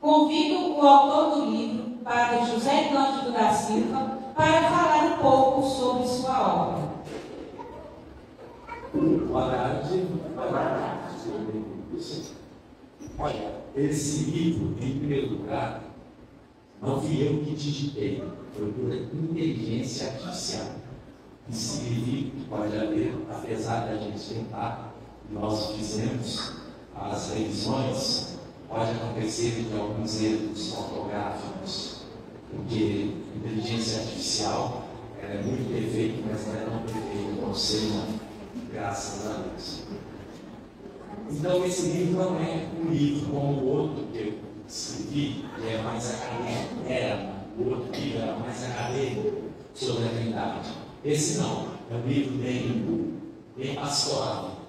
Convido o autor do livro, Padre José Cândido da Silva, para falar um pouco sobre sua obra. Boa tarde. Olha, esse livro, em primeiro lugar, não fui eu que digitei, foi por inteligência artificial. Esse livro pode haver, apesar da gente tentar, nós fizemos as revisões, pode acontecer de alguns erros ortográficos, porque inteligência artificial é muito perfeita, mas não é tão perfeita como ser humano, graças a Deus. Então, esse livro não é um livro como o outro que eu escrevi, que é mais acadêmico, o outro livro era mais acadêmico sobre a Trindade. Esse não, é um livro bem pastoral,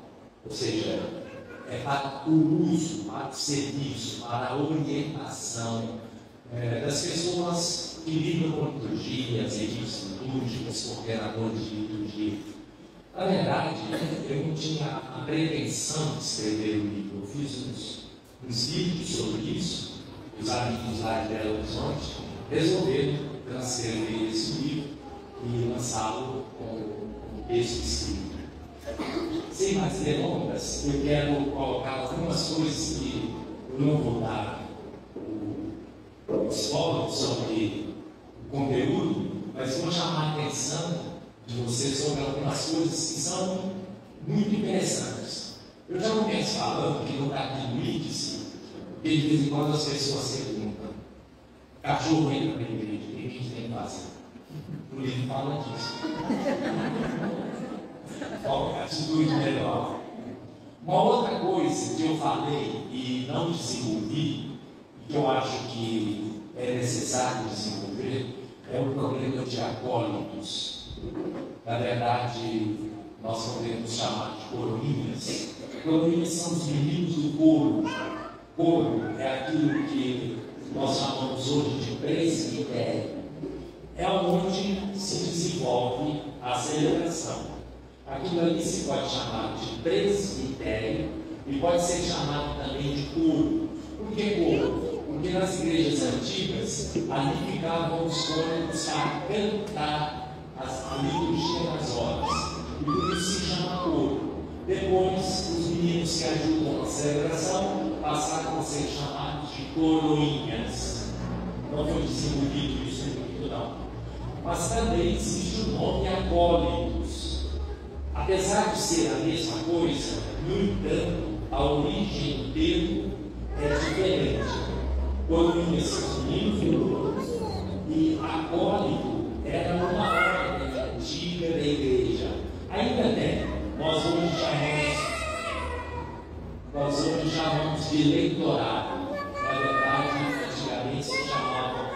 ou seja, é para o uso, para o serviço, para a orientação das pessoas que lidam com liturgia, serviços litúrgicos, coordenadores de liturgia. Na verdade, eu não tinha a pretensão de escrever um livro. Eu fiz uns vídeos sobre isso. Os amigos lá de Belo Horizonte resolveram transcrever esse livro e lançá-lo com o texto escrito. Sem mais delongas, eu quero colocar algumas coisas que eu não vou dar o spoiler sobre o conteúdo, mas vou chamar a atenção de vocês sobre algumas coisas que são muito interessantes. Eu já começo falando que no capítulo índice, porque de vez em quando as pessoas perguntam: cachorro entra na igreja, o que a gente tem que fazer? O livro fala disso. Qual é a atitude melhor? Uma outra coisa que eu falei e não desenvolvi, e que eu acho que é necessário desenvolver, é o problema de acólitos. Na verdade, nós podemos chamar de coroinhas. Coroinhas são os meninos do coro. Coro é aquilo que nós chamamos hoje de presbitério. É onde se desenvolve a celebração. Aquilo ali se pode chamar de presbitério e pode ser chamado também de coro. Por que coro? Porque nas igrejas antigas, ali ficavam os côregos para cantar a liturgia das horas, e por isso se chama coro. Depois, os meninos que ajudam a celebração passaram a ser chamados de coroinhas. Não foi desenvolvido isso muito, não. Mas também existe o nome acólitos. Apesar de ser a mesma coisa, no entanto, a origem do termo é diferente. Coroinhas são os meninos e acólito era uma ordem antiga da igreja. Ainda tem, nós hoje chamamos de leitorado. Na verdade, antigamente se chamavam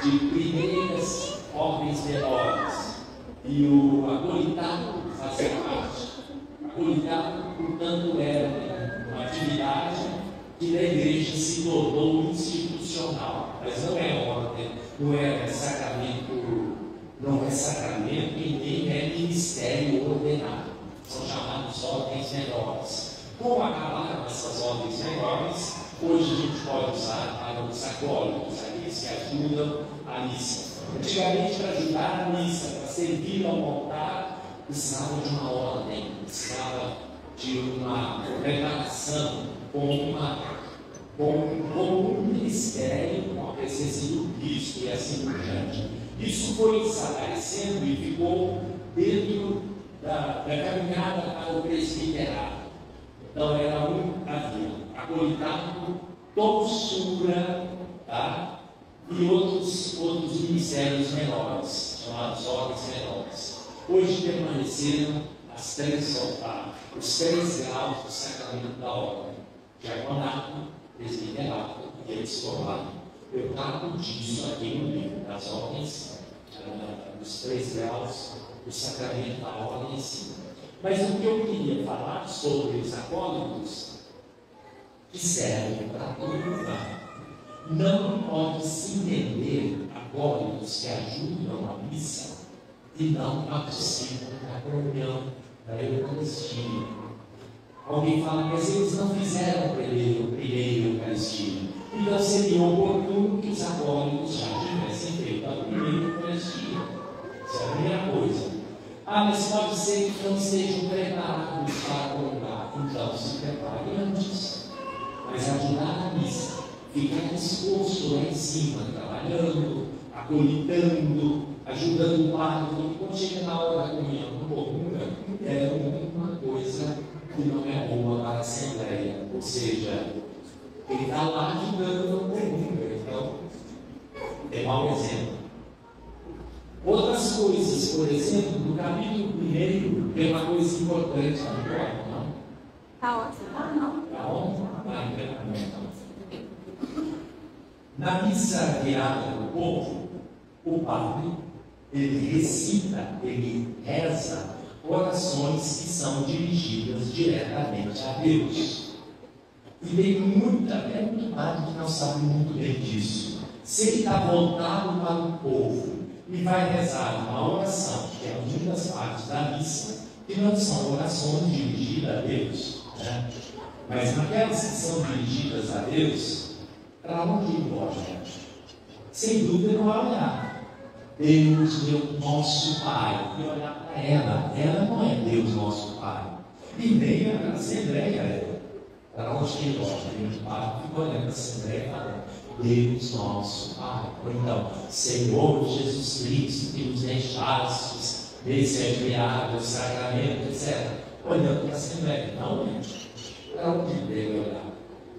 de primeiras ordens menores. E o acolitado fazia parte. Acolitado, portanto, era uma atividade que na igreja se tornou institucional. Mas não é ordem, não é sacramento. Não é sacramento e nem é ministério ordenado. São chamados ordens menores. Como acabaram essas ordens menores, hoje a gente pode usar para os acólitos, aqueles que ajudam a missa. Antigamente, para ajudar a missa, para servir ao altar, precisava de uma ordem, precisava de uma preparação, com um ministério, com a presença do Cristo e assim por diante. Isso foi desaparecendo e ficou dentro da caminhada para o presbiterado. Então era um avião, acolitado, tonsura, tá? E outros ministérios menores, chamados ordens menores. Hoje permaneceram os 3 graus do sacramento da ordem: diaconato, presbiterato e episcopado. Eu trato disso aqui no livro, das ordens, dos 3 graus do sacramento da ordem em si. Mas o que eu queria falar sobre os acólitos, que servem para tudo, não pode se entender acólitos que ajudam a missa e não participam da comunhão, da Eucaristia. Alguém fala, mas eles não fizeram primeiro a Eucaristia. Então seria oportuno que os acólitos já tivessem feito a primeira Eucaristia. Essa é a primeira coisa. Mas pode ser que não estejam preparados para colocar. Então se prepare antes. Mas ajudar na missa. Ficar disposto lá em cima, trabalhando, acolitando, ajudando o padre. Quando chega na hora da comunhão, não comunga, é uma coisa que não é boa para a Assembleia. Ou seja, ele está lá ajudando, não comunga. Então, é mau exemplo. Outras coisas, por exemplo, no capítulo 1 tem uma coisa importante, não importa, não? Está ótimo. Não. Está bom? Na missa guiada do povo, o padre, ele recita, ele reza orações que são dirigidas diretamente a Deus. E tem muito padre que não sabe muito bem disso. Se ele está voltado para o povo e vai rezar uma oração, que é uma das partes da missa, que não são orações dirigidas a Deus, né? Mas naquelas que são dirigidas a Deus, para onde ele olha? Sem dúvida não vai olhar. Deus, meu nosso Pai, e olhar para ela não é Deus, nosso Pai, e nem a Assembleia é. Para onde ele olha? O Pai fica olhando a Assembleia e falando: Deus, nosso Pai. Ou então, Senhor Jesus Cristo, que nos deixastes nesse admirável sacramento, etc. Olhando para a Assembleia, não é? Para onde deve olhar?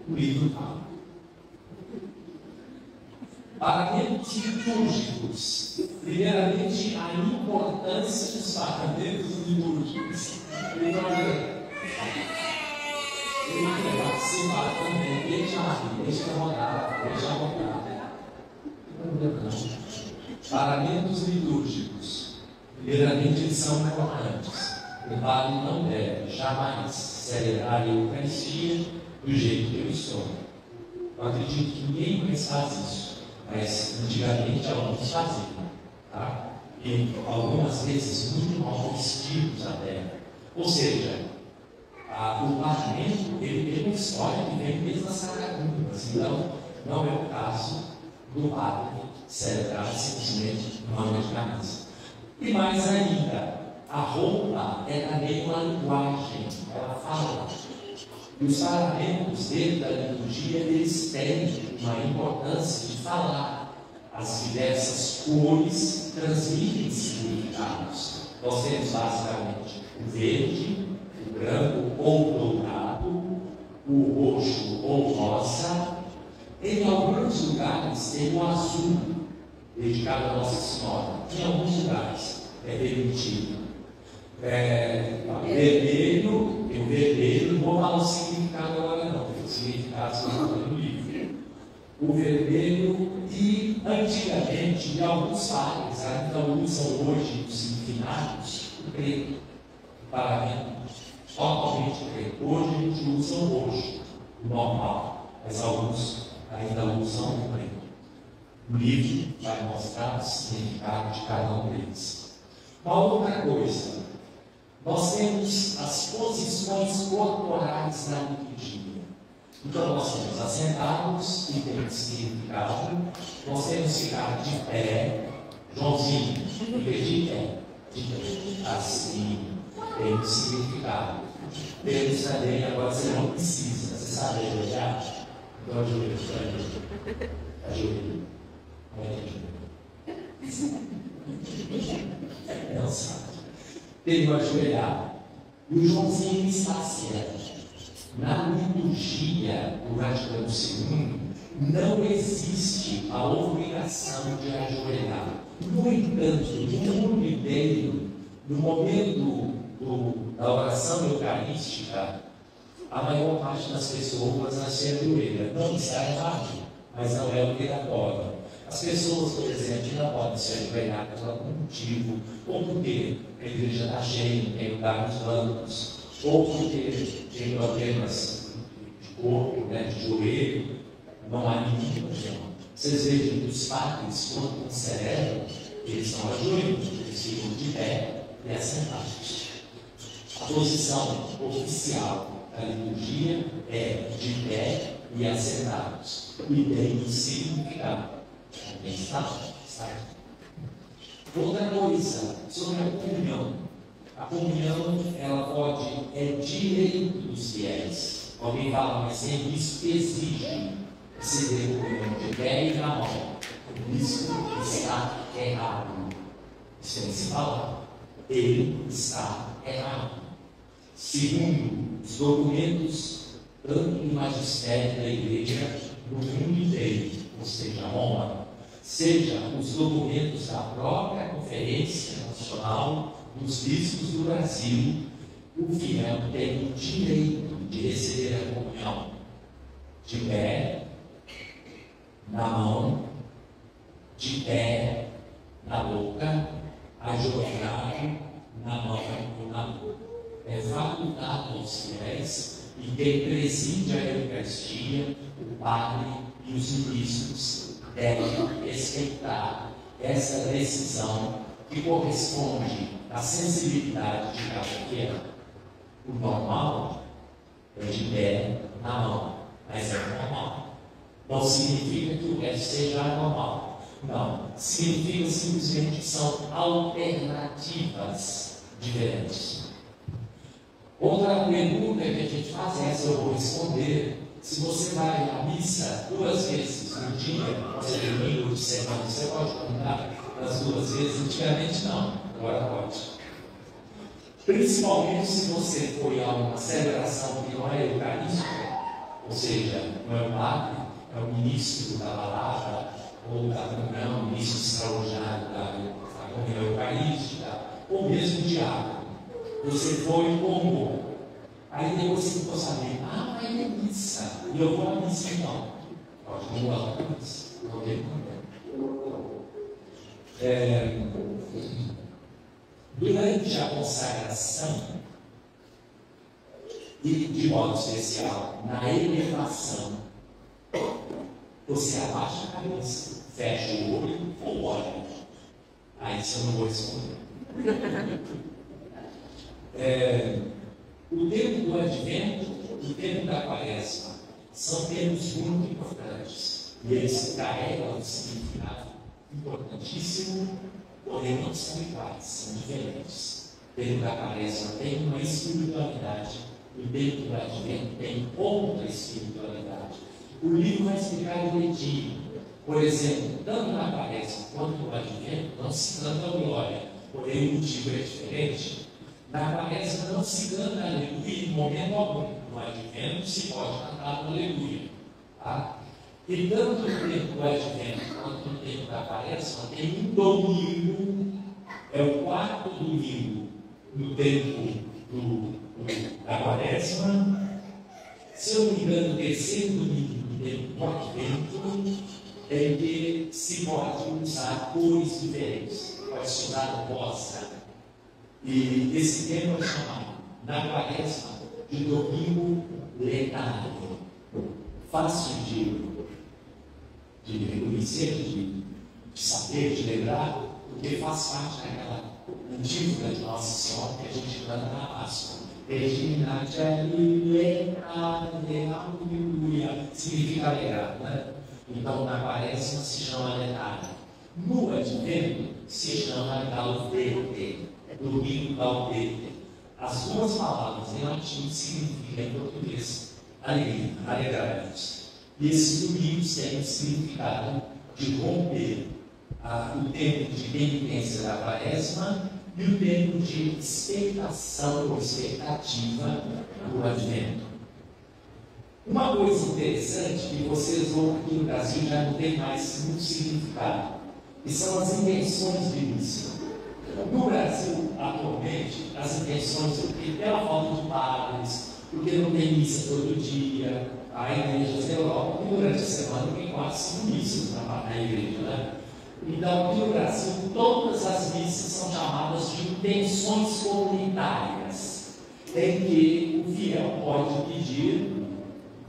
O livro fala. Paramentos litúrgicos. Primeiramente, a importância dos paramentos litúrgicos. Ele participa também, deixa rodar. Paramentos litúrgicos. Primeiramente, eles são importantes. O padre não deve jamais celebrar a Eucaristia do jeito que eu estou. Eu acredito que ninguém mais faz isso. Mas antigamente alguns faziam, tá? E algumas vezes muito mal vestidos até. Ou seja, o parlamento ele tem uma história que vem desde as catacumbas. Então, não é o caso do padre celebrar simplesmente uma noite da missa. E mais ainda, a roupa é também uma linguagem, ela fala. E os paramentos dentro da liturgia, eles têm uma importância de falar. As diversas cores transmitem significados. Nós temos basicamente o verde, o branco ou dourado, o roxo ou rosa. Em alguns lugares tem o azul, dedicado a Nossa Senhora. Em alguns lugares é permitido. Vermelho, tem o vermelho, não vou falar o significado agora não, porque o significado está no livro. O vermelho, e antigamente, em alguns padres ainda usam hoje os infinados, o preto, para totalmente preto. Hoje a gente usa o roxo, o normal, mas alguns ainda usam o preto. O livro vai mostrar o significado de cada um deles. Uma outra coisa, nós temos as posições corporais na liturgia. Então, nós temos assentados, e tem significado. Nós temos que ficar de pé. Joãozinho, fica de pé. Assim, tem um significado. Temos também, agora você não precisa. Você sabe ajoelhar? Então, ajoelha. Ajoelha. Não sabe. Tem que ajoelhar. E o Joãozinho está certo. Na liturgia do Vaticano II, não existe a obrigação de ajoelhar. No entanto, no meio, no momento da oração eucarística, a maior parte das pessoas se ajoelha. Não está errado, mas não é obrigatório. As pessoas, por exemplo, não podem se ajoelhar por algum motivo, ou porque a igreja está cheia, não tem lugar nos bancos, ou porque tem problemas de corpo, de joelho, não há nenhum problema. Vocês vejam que os padres, quando celebram, eles estão ajoelhados, eles ficam de pé e assentados. A posição oficial da liturgia é de pé e assentados. E tem um significado. Também está. Outra coisa sobre a comunhão. A comunhão, ela é direito dos fiéis. Alguém fala, mas tem isso que exige você ter comunhão de pé e na mão. Isso está errado. Isso tem que se falar. Ele está errado. Segundo os documentos, tanto do magistério da igreja, no mundo inteiro, ou seja, a ONU, seja os documentos da própria Conferência Nacional dos Bispos do Brasil, o fiel tem o direito de receber a comunhão de pé, na mão, de pé, na boca, ajoelhado, na mão ou na boca. É facultado aos fiéis e quem preside a Eucaristia, o padre e os ministros devem respeitar essa decisão que corresponde à sensibilidade de cada fiel. O normal é de pé na mão, mas é normal. Não significa que o resto seja anormal. Não. Significa simplesmente que são alternativas diferentes. Outra pergunta que a gente faz é essa, eu vou responder. Se você vai à missa 2 vezes no dia, você tem domingo de semana, você pode contar as 2 vezes? Antigamente não, agora pode. Principalmente se você foi a uma celebração que não é eucarística, ou seja, não é o padre, é o ministro da palavra, ou da comunhão, o ministro extraordinário da comunhão eucarística, ou mesmo o diácono. Você foi como? Aí depois você ficou sabendo, mas é missa. E eu vou à missa então. Pode não vou à missa. Não tem problema. Durante a consagração, e de modo especial, na elevação, você abaixa a cabeça, fecha o olho ou olha. Aí isso eu não vou responder. O tempo do Advento e o tempo da Quaresma são tempos muito importantes e eles carregam um significado importantíssimo, porém não são iguais, são diferentes. O tempo da Quaresma tem uma espiritualidade e o tempo do Advento tem outra espiritualidade. O livro vai explicar direitinho. Por exemplo, tanto na Quaresma quanto no Advento não se canta a glória, porém o motivo é diferente. Na Quaresma não se canta aleluia em momento algum. No Advento se pode cantar aleluia. Tá? E tanto no tempo do Advento quanto no tempo da Quaresma tem um domingo, é o 4º domingo no tempo da Quaresma. Se eu não me engano, o 3º domingo do tempo do Advento é que se pode usar cores diferentes. Pode se usar rosa. E esse tempo é chamado, na Quaresma, de domingo letário. Fácil de reconhecer, de saber, de lembrar, porque faz parte daquela antífona de Nossa Senhora que a gente canta na Páscoa. Regina Celi, aleluia. Significa alegrar, né? Então, na Quaresma se chama letário. No Advento se chama gaudete. Domingo gaudete. As 2 palavras em latim significam em português alegria, alegrar-nos. E esses domingos têm o significado de romper o tempo de penitência da Quaresma e o tempo de expectação ou expectativa do Advento. Uma coisa interessante que vocês vão aqui no Brasil já não tem mais muito significado, que são as intenções de missa. No Brasil, atualmente, as intenções, porque pela falta de padres, porque não tem missa todo dia, há igrejas da Europa que durante a semana tem 4, 5 missas na igreja, né? Então, aqui no Brasil, todas as missas são chamadas de intenções comunitárias, em que o fiel pode pedir,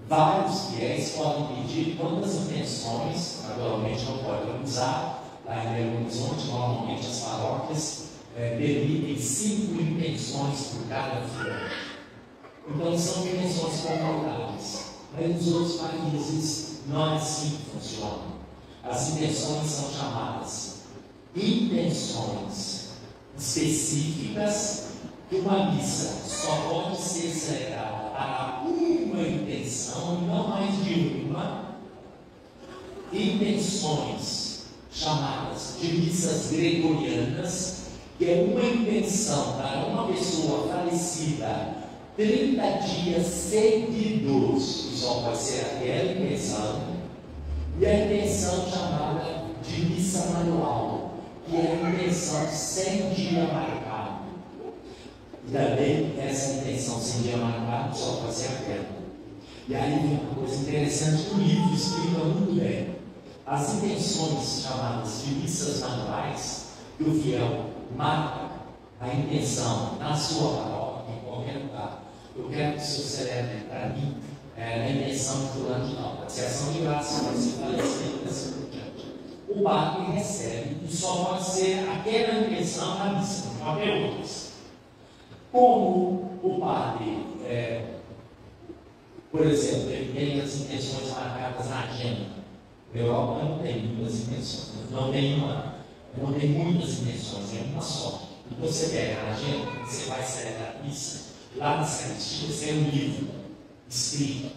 vários fiéis podem pedir quantas intenções, naturalmente não pode abusar. Lá em Belo Horizonte, normalmente as paróquias permitem 5 intenções por cada fiel. Então, são intenções comunitárias. Mas nos outros países não é assim que funciona. As intenções são chamadas intenções específicas, que uma missa só pode ser celebrada para uma intenção, não mais de uma. Intenções chamadas de missas gregorianas, que é uma intenção para uma pessoa falecida 30 dias seguidos, que só pode ser aquela intenção, e a intenção chamada de missa manual, que é a intenção sem dia marcado. E também essa intenção sem dia marcado só pode ser aquela. E aí vem uma coisa interessante, o livro explica muito bem. As intenções chamadas de missas manuais, que o fiel marca a intenção na sua paróquia, em qualquer lugar. Eu quero que o senhor celebre para mim a intenção de fulano de tal, pode ser ação de graça, pode ser falecimento, assim por diante. O padre recebe e só pode ser aquela intenção na missa, não qualquer outra. Como o padre, por exemplo, ele tem as intenções marcadas na agenda. A Europa não tem muitas intenções, não tem muitas intenções, é uma só. Então você pega a agenda, você vai celebrar a missa, lá na sacristia você tem um livro escrito.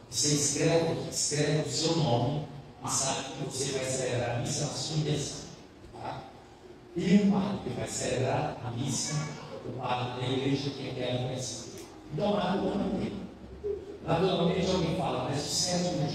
Você escreve o seu nome e sabe que você vai celebrar a missa na sua intenção. Tá? E o padre que vai celebrar a missa, o padre da igreja que quer a intenção. Então, naturalmente alguém fala, mas o sétimo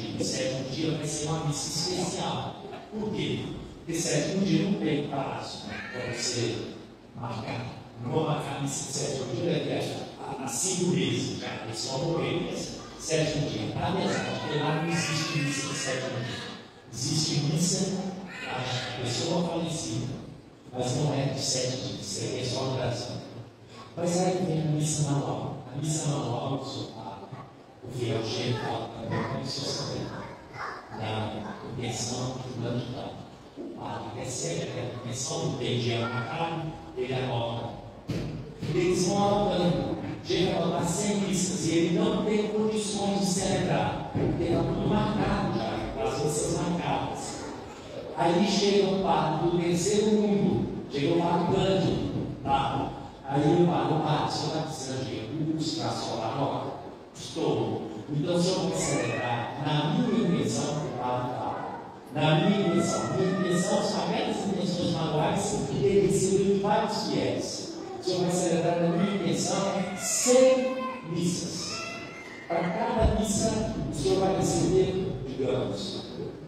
dia vai ser uma missa especial. Por quê? Porque sétimo dia não tem prazo, para você marcar. Não vou marcar a missa de sétimo dia, é há 5 meses já, é só morrer sétimo dia. Na verdade, porque lá não existe missa de sétimo dia. Existe missa da pessoa falecida, mas não é de 7 dias, isso é só no Brasil. Mas aí vem a missa manual. A missa manual, o fiel chega e fala, como se fosse na intenção do plano de tal. O padre recebe aquela intenção, não tem dia marcado, ele anota. Eles vão anotando, chega a anotar 100 missas e ele não tem condições de celebrar, porque está tudo marcado já, as missas marcadas. Aí chega o padre do terceiro mundo, chega o padre Cândido, tá? Aí o padre, só está precisando de recursos para a sua paróquia? Estou. Então, o senhor vai celebrar na minha intenção que o padre fala. Na minha intenção são aquelas intenções manuais que ele recebeu de vários fiéis. O senhor vai celebrar na minha intenção 100 missas. Para cada missa, o senhor vai receber, digamos,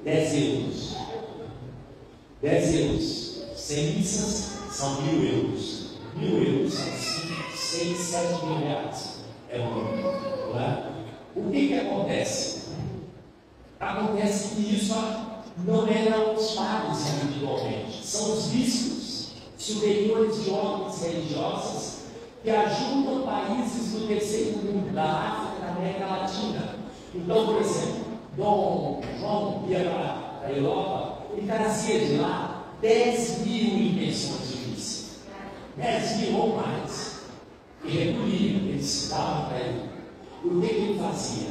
10 euros. 10 euros. 100 missas são 1.000 euros. 1.000 euros são 5, 6, 7 mil reais. É muito, não é? O que acontece? Acontece que isso não eram os padres individualmente, são os bispos superiores de ordens religiosas que ajudam países do terceiro mundo, da África, da América Latina. Então, por exemplo, Dom João ia para a Europa e trazia de lá 10 mil intenções de missa. 10 mil ou mais. E recolhia, eles davam para ele. O que ele fazia?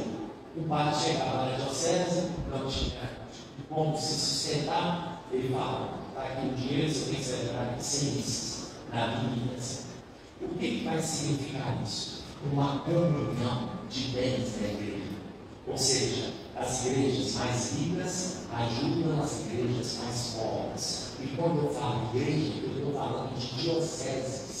O padre chegava na diocese, não tinha como se sustentar, ele falava, está aqui o dinheiro, você tem que celebrar 100 missas na minha intenção. O que vai significar isso? Uma comunhão de bens da igreja. Ou seja, as igrejas mais ricas ajudam as igrejas mais pobres. E quando eu falo igreja, eu estou falando de dioceses.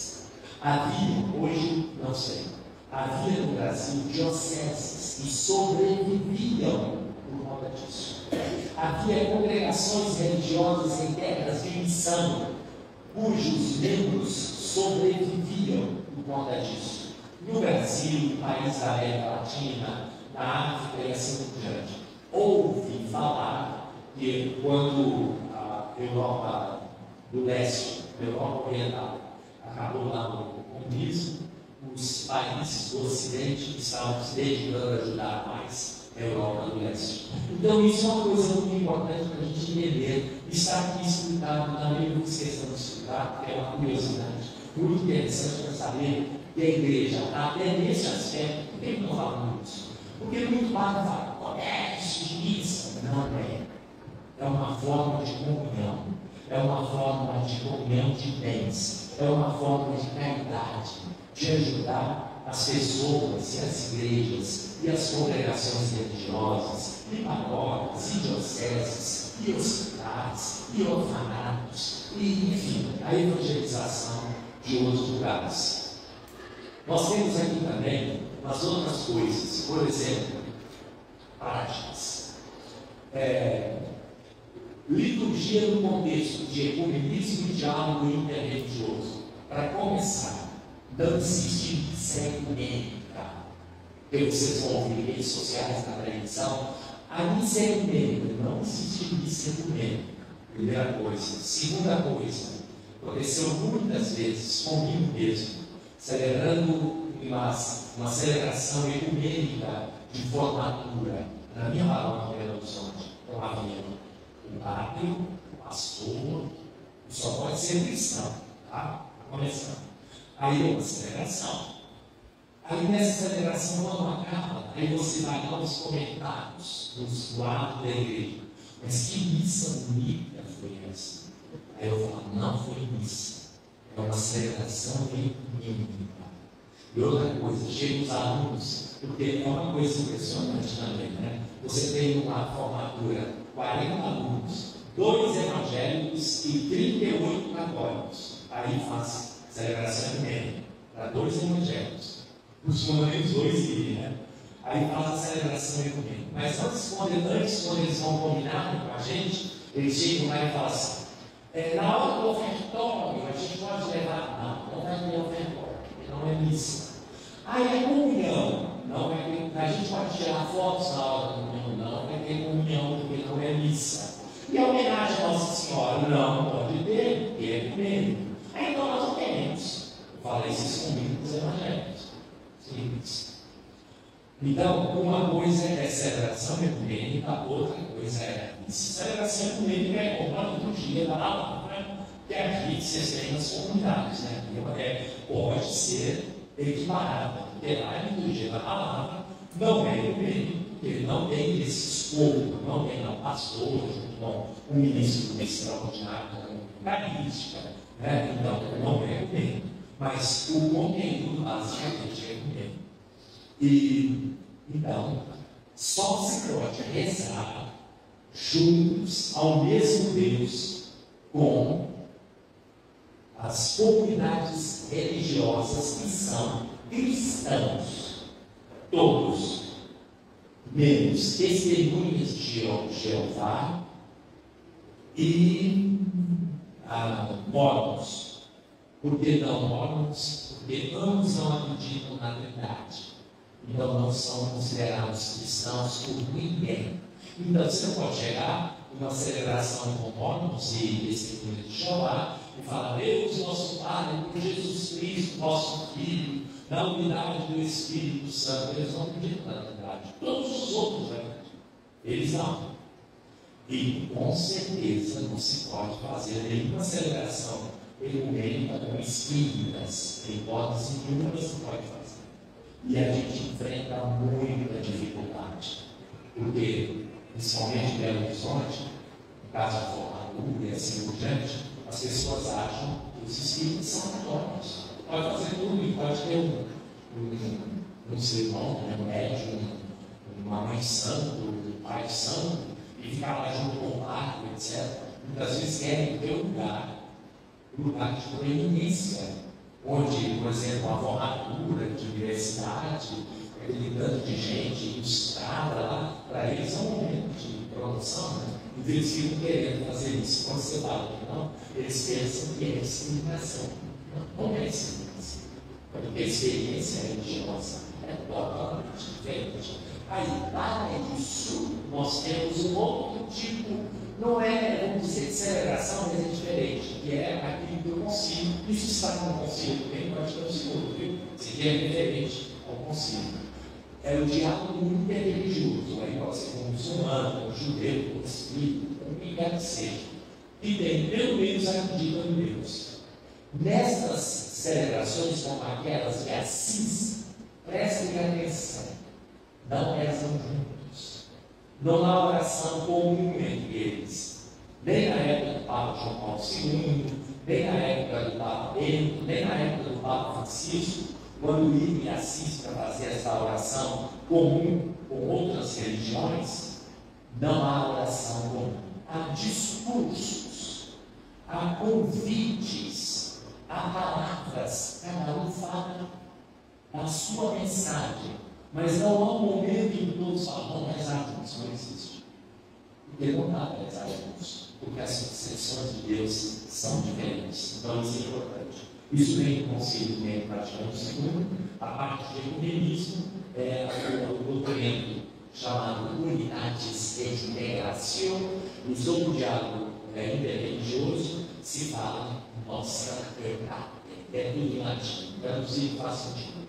Havia, hoje, não sei, havia no Brasil dioceses que sobreviviam por conta disso. Havia congregações religiosas em terras de missão, cujos membros sobreviviam por conta disso. No Brasil, no país da América Latina, na África e assim por diante. Ouvi falar que quando a Europa do Leste, a Europa Oriental, acabou lá no comunismo, os países do Ocidente estavam se dedicando a ajudar mais a Europa do Leste. Então, isso é uma coisa muito importante para a gente entender. Está aqui explicado, também não esqueçam de explicar, porque é uma curiosidade muito interessante para saber que a igreja, até nesse aspecto, por que não falamos isso? Porque muito padre fala, comércio de missa. Não é. É uma forma de comunhão. É uma forma de comunhão de bens. É uma forma de caridade, de ajudar as pessoas e as igrejas e as congregações religiosas, e paróquias, e dioceses, e hospitais, e orfanatos, e, enfim, a evangelização de outros lugares. Nós temos aqui também umas outras coisas, por exemplo, práticas. Liturgia no contexto de ecumenismo e diálogo interreligioso. Para começar, não existe missa ecumênica. Vocês vão ouvir redes sociais na televisão. A missa ecumênica, não existe missa ecumênica. Primeira coisa. Segunda coisa, aconteceu muitas vezes comigo mesmo, celebrando uma celebração ecumênica de formatura na minha paróquia em Belo Horizonte. Então havia o padre, o pastor, só pode ser cristão, tá? Começando. Aí é uma celebração. Aí nessa celebração não acaba. Aí você vai lá nos comentários, nos quadros da igreja. Mas que missa bonita foi essa? Aí eu falo, não foi missa. É uma celebração ecumênica. E outra coisa, chega os alunos, porque é uma coisa impressionante também, né? Você tem uma formatura, 40 alunos, 2 evangélicos e 38 católicos. Aí faz celebração ecumênica para 2 evangélicos. Os fundamentos 2 iriam, né? Aí faz a celebração ecumênica. Mas antes, quando eles vão combinar com a gente, eles chegam lá e falam assim: na hora do ofertório, a gente pode levar. Não vai ter ofertório, porque não é missa. Aí a comunhão, não é, a gente pode tirar fotos na hora da comunhão, não vai ter comunhão, porque não é missa. E a homenagem à Nossa Senhora, não pode ter, porque é ecumênico. Aí então nós não temos. Eu falei isso comigo com os evangélicos. Simples. Então, uma coisa é celebração ecumênica, outra coisa é missa. Celebração ecumênica é como a liturgia da palavra que aqui vocês têm nas comunidades, né? Pode ser equiparada, porque lá a liturgia da palavra não é ecumênica, porque não tem esse escopo, não tem um pastor junto com um ministro extraordinário, com carística, né? Então, não é ecumênica, mas o conteúdo basicamente é ecumênico. E então, só se pode rezar juntos ao mesmo Deus com as comunidades religiosas que são cristãos, todos, menos testemunhas de Jeová e mormons. Por que não mormons? Porque ambos não acreditam na Trindade. Então não são considerados cristãos por ninguém. Então você não pode chegar em uma celebração com mormons e testemunhas de Jeová e falar: Deus, nosso Pai, por Jesus Cristo, nosso Filho, na unidade do Espírito Santo. Eles não acreditam na Trindade. Todos os outros acreditam. Eles não. E com certeza não se pode fazer nenhuma celebração ecumênica com espíritas. Em hipótese nenhuma se pode fazer. E a gente enfrenta muita dificuldade, porque, principalmente em Belo Horizonte, no caso da formatura e assim por diante, as pessoas acham que os espíritos são católicos. Pode fazer tudo, pode ter um sermão, um médium, uma mãe santo, um pai santo, e ficar lá junto com o padre, etc. Muitas vezes querem ter um lugar de proeminência, onde, por exemplo, a formatura de universidade, aquele tanto de gente ilustrada lá, para eles é um momento de promoção, né? Então eles ficam querendo fazer isso. Quando você fala que não, eles pensam que é discriminação. Não é discriminação, porque a experiência religiosa é totalmente diferente. Aí, para isso, nós temos um outro tipo, não é, vamos dizer, de celebração, mas é diferente, que é aquilo que eu consigo. Isso está no concílio, bem pode ter um segundo, viu? Isso aqui é diferente ao concílio. É o diálogo interreligioso, aí pode ser com um muçulmano, com um judeu, com um espírito, com quem quer que seja. E tem, pelo menos, acredita em Deus. Nestas celebrações, como aquelas de Assis, prestem atenção, não rezam juntos. não há oração comum entre eles. Nem na época do Papa João Paulo II, nem na época do Papa Bento, nem na época do Papa Francisco, quando iam em Assis para fazer essa oração comum com outras religiões, não há oração comum. Há discursos, há convites, há palavras, cada um fala a sua mensagem, mas não há um momento em que todos falam, vamos rezar juntos, não existe. Porque não dá para rezar juntos, porque as concepções de Deus são diferentes. Então isso é importante. Isso vem do Concílio Vaticano II, a parte de ecumenismo, o documento chamado Unitatis et Integratio, e sobre o diálogo interreligioso se fala Nostra Aetate, tudo em latim, traduzido faz sentido.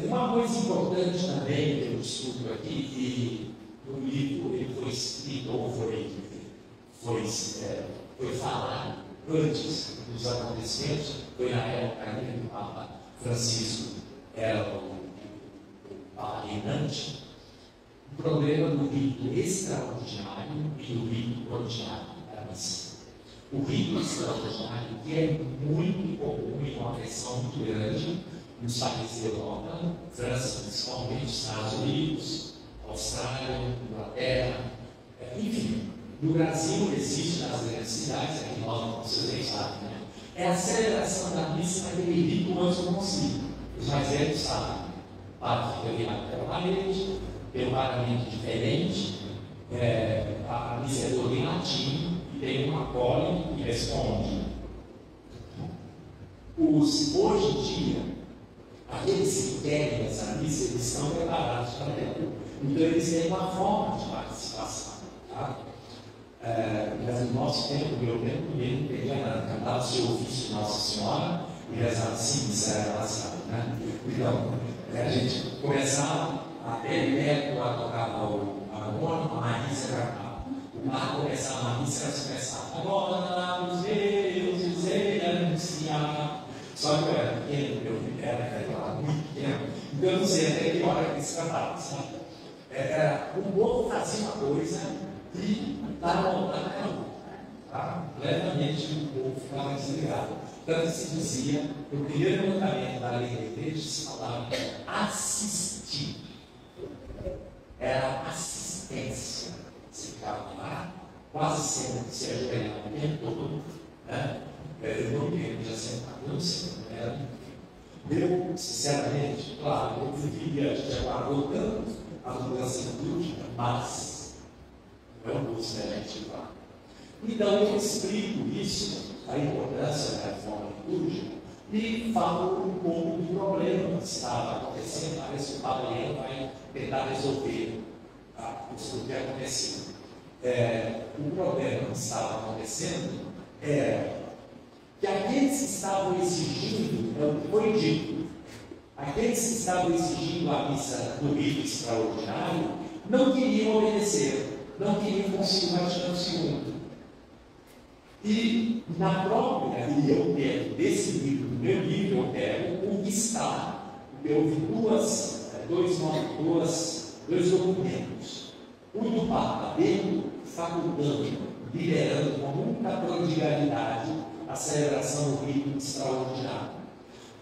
Uma coisa importante também que eu estudo aqui, que no livro ele foi escrito ou foi falado antes dos acontecimentos, foi na época que o Papa Francisco era o Papa reinante, o problema do rito extraordinário e do rito ordinário da missa. O rito extraordinário, que é muito comum e uma pressão muito grande nos países da Europa, França, principalmente, Estados Unidos, Austrália, Inglaterra, enfim. No Brasil existe nas grandes cidades, aqui nós, vocês nem sabem, né? É a celebração da missa naquele rito antes do concílio. Os mais velhos sabem. O padre fica virado pela parede, tem um pagamento diferente, a missa é toda em latim e tem uma cola que responde. Hoje em dia, aqueles que querem essa missa, eles estão preparados para ela. Então eles têm uma forma de participação. Tá? Mas no nosso tempo, no meu tempo, ninguém não entendia nada. Cantava o seu ofício de Nossa Senhora e rezava assim, isso era engraçado, né? Então, a gente começava até perto a tocar o harmônico, a Marisa cantava. O mar começava a missa, elas começavam. Agora os deuses anunciar. Só que eu era pequeno, meu filho era muito pequeno. Então eu não sei até que hora que eles cantavam, sabe? O povo fazia uma coisa e estava voltando para outra. Tá? Levemente o povo ficava desligado. Tanto se dizia, o primeiro mandamento da lei da igreja se falava assistir. Era assistência. Você ficava lá, quase sempre se ajoelhava o tempo todo, né? Eu não me lembro de assentar, não sei. Eu, sinceramente, claro, eu preferia já voltando a mudança litúrgica, mas não é um curso da gente lá. Então eu explico isso, a importância da reforma litúrgica, e falo um pouco do problema que estava acontecendo. Parece que o Papa vai tentar resolver isso que aconteceu. O problema que estava acontecendo era que aqueles que estavam exigindo, é o que foi dito, aqueles que estavam exigindo a missa do rito extraordinário não queriam obedecer, não queriam o Concílio Vaticano II. E na própria, e eu pego desse livro, do meu livro, eu pego o que está. Houve dois documentos. O do Papa Bento facultando, liberando com muita prodigalidade a celebração do rito extraordinário.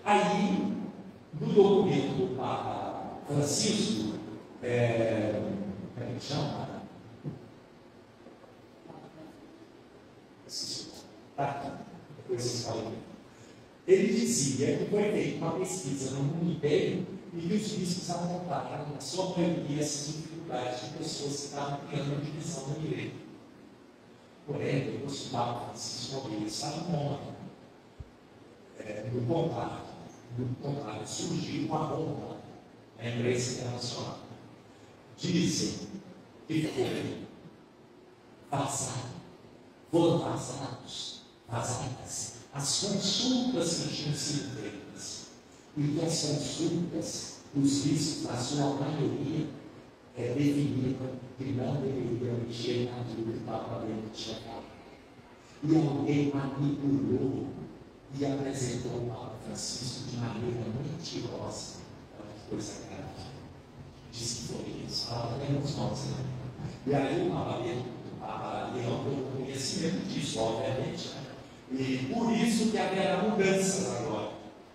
Aí, no documento do Papa Francisco, como é que chama? Depois vocês falam. Ele dizia que foi feita uma pesquisa no mundo inteiro e que os bispos apontaram, na sua maioria, essas dificuldades de pessoas que estavam criando uma divisão na igreja. Porém, depois o Papa Francisco estava morto. No contrário, surgiu uma bomba na imprensa internacional. Dizem que foram vazadas as consultas que tinham sido feitas. E que as consultas, os bispos, na sua maioria, definiram que não deveriam mexer naquilo que o Papa Bento tinha falado. E alguém manipulou e apresentou o Papa Francisco de maneira mentirosa. Coisa grave. Diz que foi isso, ela tem uns nomes, né? E aí o Papa Leão deu conhecimento disso, obviamente, né? E por isso que haverá mudanças agora,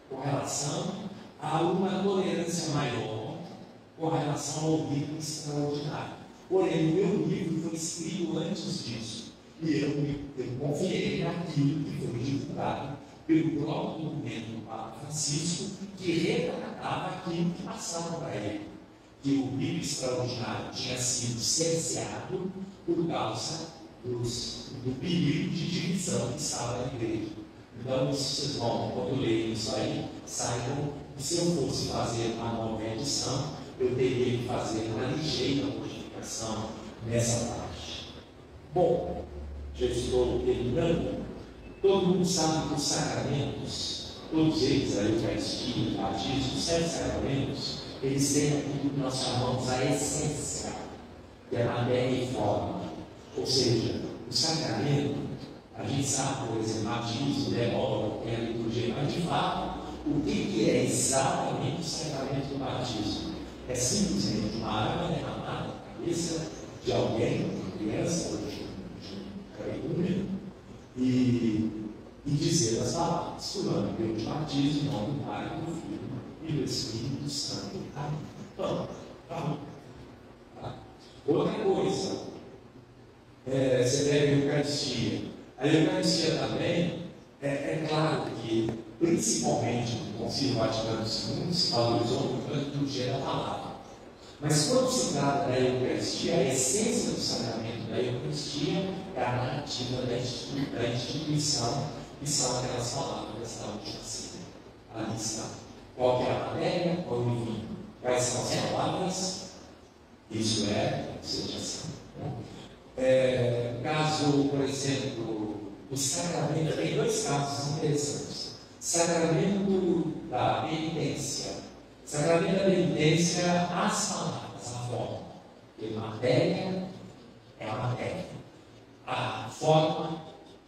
com relação a uma tolerância maior, com relação ao livro extraordinário. Porém, o meu livro foi escrito antes disso, e eu confiei naquilo que foi divulgado pelo próprio documento do Papa Francisco, que retratava aquilo que passava para ele, que o livro extraordinário tinha sido cerceado por causa do perigo de divisão que estava na igreja. Então, vocês vão, quando lerem isso aí, saibam que se eu fosse fazer uma nova edição, eu teria que fazer uma ligeira modificação nessa parte. Bom, já estou terminando. Todo mundo sabe que os sacramentos, todos eles, a Eucaristia, o batismo, os 7 sacramentos, eles têm aquilo que nós chamamos a essência, que é matéria e forma. Ou seja, o sacramento, a gente sabe, por exemplo, batismo, demora, tem a liturgia, mas de fato, o que é exatamente o sacramento do batismo? É simplesmente uma água derramada na cabeça de alguém, de criança ou de um carecúmeno, e dizer as palavras, fulano, eu te batizo em nome do Pai, do Filho e do Espírito Santo. Então, outra coisa, você pega a Eucaristia. A Eucaristia também, é claro que, principalmente no Concílio Vaticano II, se valorizou muito a liturgia da palavra. Mas quando se trata da Eucaristia, a essência do sacramento da Eucaristia é a narrativa da instituição, que são aquelas palavras da última ceia. Ali está. Qual é a matéria, qual é o vinho? Quais são as palavras? Isso seja assim. Caso, por exemplo, o sacramento, tem 2 casos interessantes. Sacramento da penitência. Sacramento da penitência, as palavras, a forma. Porque matéria é a matéria. A forma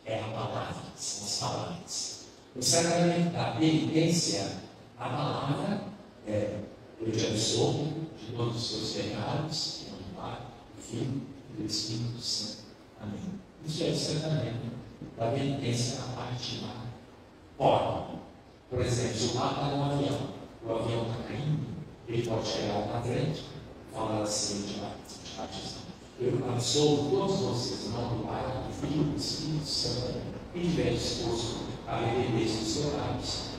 é a palavra, são as palavras. No sacramento da penitência, a palavra é: eu te absolvo de todos os seus pecados, em nome do Pai, do Filho e do Espírito Santo. Amém. Isso é o sacramento da penitência na parte da forma. Por exemplo, se o Papa está no avião, o avião está caindo, ele pode chegar na frente e falar assim: de batismo. Eu absolvo todos vocês, em nome do Pai, do Filho e do Espírito Santo. Quem estiver disposto a arrepender-se dos pecados,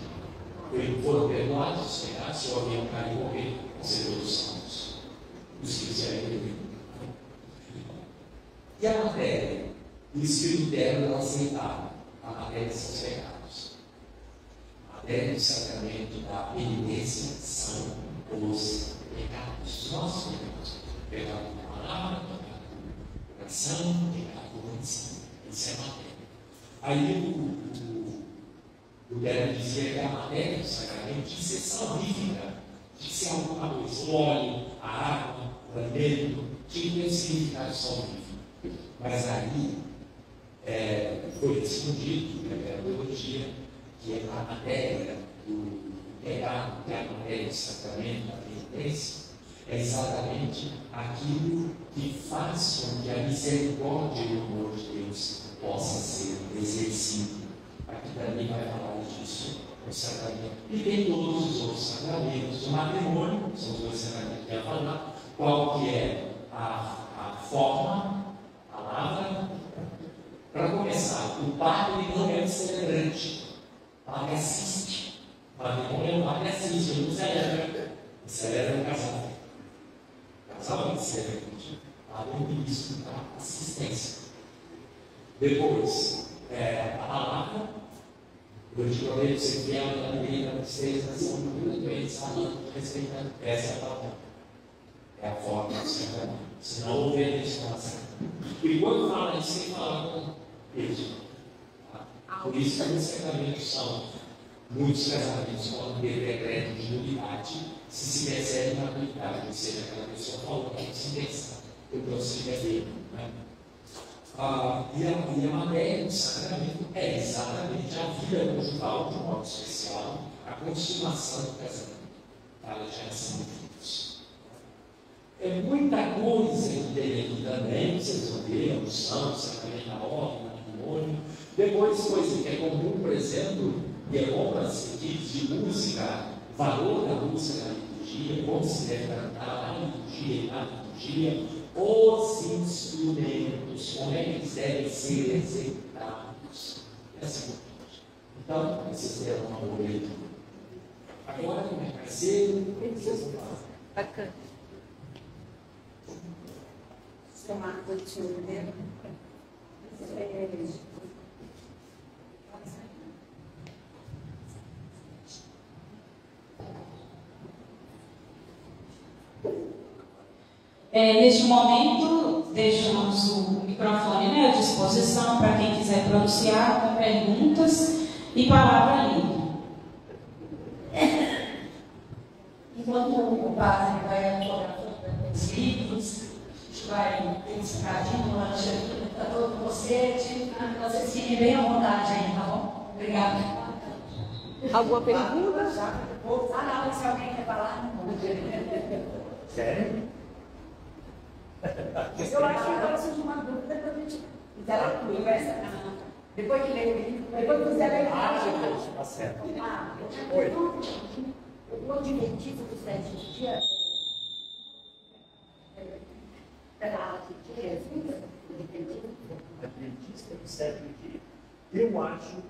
foram perdoados os pecados, se o avião cair e morrer, vão ser todos salvos. Os que quiserem beber. E a matéria? O Espírito dela não aceitava. A matéria são os pecados. A matéria do sacramento da penitência são os pecados. Os nossos pecados. Pecado da palavra, pecado do coração, pecado do coração. Isso é matéria. Aí o Lutero dizia que a matéria do sacramento tinha que ser salvífica, tinha que ser alguma coisa. O óleo, a água, o alimento, tinha que ter um significado salvífico. Mas aí foi respondido pela teologia que a matéria do pecado, que é a matéria do sacramento, da penitência, é exatamente aquilo que faz com que a misericórdia e o amor de Deus possa ser exercido. Aqui também vai falar disso, o sacramento. E tem todos os outros sacramentos. O matrimônio, são os 2 sacramentos que vai falar. Qual que é a forma, a palavra? Para começar, o padre não é um celebrante, o padre assiste. O matrimônio é um padre assiste, ele não celebra. Ele celebra um casal. O casal é um celebrante. O padre é um ministro da assistência. Depois, a palavra, eu te prometo ser fiel na vida, na tristeza, na saúde, na doença, respeitando. Essa é a palavra. É a forma do sacramento. Se não houver isso, não há sacramento. E quando fala isso, ele fala com peso. Por isso que os sacramentos são, muitos casamentos podem ter decreto de nulidade se percebe na nulidade, ou seja, aquela pessoa falou que não se pensa, então se deve. E a matéria do sacramento é exatamente a vida conjugal, de um modo especial, a consumação do casamento, para a geração de filhos. É muita coisa que tem aqui também, vocês vão ver, a unção, sacramento da ordem, matrimônio. Depois, coisa que é comum, por exemplo, demoras, equipes de música, valor da música na liturgia, como se deve cantar na liturgia e na liturgia, os instrumentos, como é que eles devem ser executados. É assim. Então, vocês terão uma boa leitura. Agora, como é que vai ser? Vocês vão fazer. Bacana. Tomar contigo, né? Neste momento, deixamos o microfone à disposição para quem quiser pronunciar com perguntas e palavra livre. Enquanto o padre vai atuar os livros, vai ensinar de lanche aqui para todos vocês fiquem bem à vontade aí, tá bom? Obrigada. Alguma pergunta? Ah, não, se alguém quer falar. Sério? Eu acho que agora surge uma dúvida que a gente conversa. Depois que ler o livro, depois que você ler o Tá certo. o adventista dos 7 dias. Adventista do sétimo dia. Eu acho